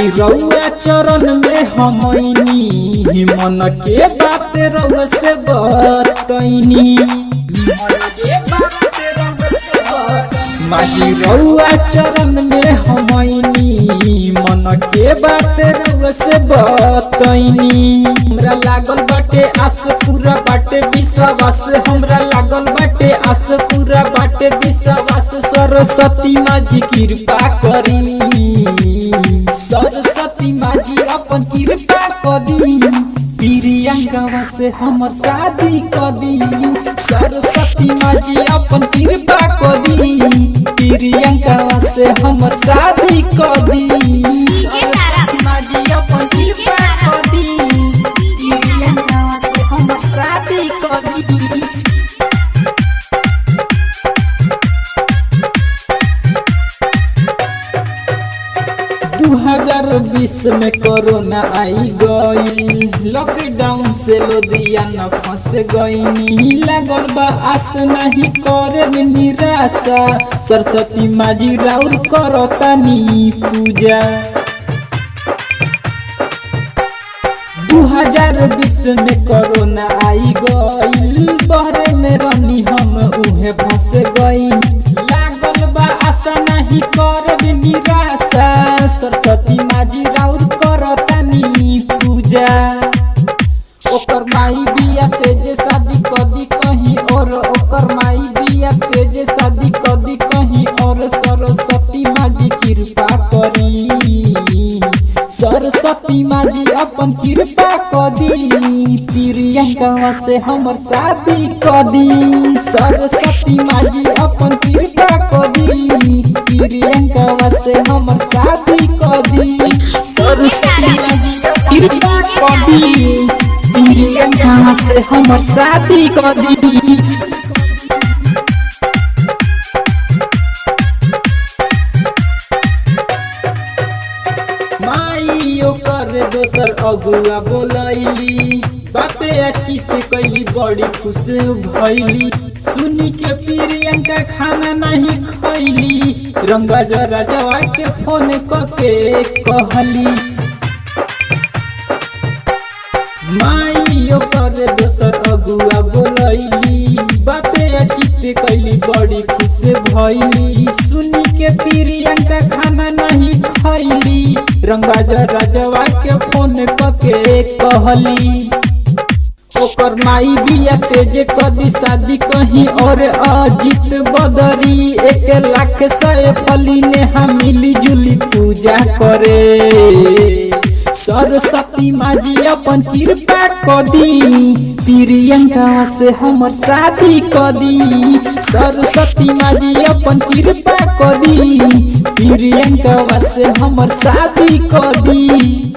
माजी रउआ चरण में हमनी मन के बात रउआ से बतैनी माजी रउआ चरण में हमनी मन के बात रउआ से बतैनी। हमरा लागल बाटे आस पूरा बाटे विश्वास, हमरा लागल बाटे आस पूरा बाटे विश्वास। सरस्वती माजी कृपा करी, सरस्वती माजी अपन कृपा करी, प्रियंका से हमर शादी कदी। सरस्वती माजी अपन कृपा कदी, प्रियंका से हमर शादी कदी। सरस्वती माजी अपन कृपा कदी, प्रियंका से हमर शादी कदी। 2020 में कोरोना आई गई, लॉकडाउन से लुधियाना फंस गई। लागल बा आस नहीं करे निराशा, सरस्वती माजी राउर करतानी पूजा। 2020 में कोरोना आई गई, बहरे में रनी हम उहे फंस गई। लागल बा आशा नहीं करे निराशा, सरस्वती माजी राउर करतानी पूजा। ओकर माई बिया तेज शादी कदी कहीं और, ओकर माई बिया तेज शादी कदी कहीं और। सरस्वती माजी कृपा करी, सरस्वती माजी अपन कृपा कदी, प्रियंका से हमर शादी कदी। सरस्वती माजी अपन कृपा कदी, प्रियंका से हमर शादी कदी। सरस्वती माजी कृपा कदी, प्रियंका से हमर शादी कदी। ओकर दोसर अगुआ बोलैली, बाते चित कैली बड़ी खुश भैली। सुनी के प्रियंका खाना नहीं खैली, रंगा जरा जवा के फोन के कहली। माई ओकर दोसर अगुआ बोलैली, बाते चित कैली बड़ी खुश भैली। सुनी के प्रियंका खाना नहीं खैली, रंगा जरा जवा के फोन के कहली। ओकर माई बिया तेज कदी शादी कहीं और। अजित बदरी 1 लाख सैफली ने हम मिली जुली पूजा करे। सरस्वती माजी अपन कृपा कदी, प्रियंका से हमर शादी कदी। सरस्वती माजी अपन कृपा कदी, प्रियंका से हमर शादी कदी।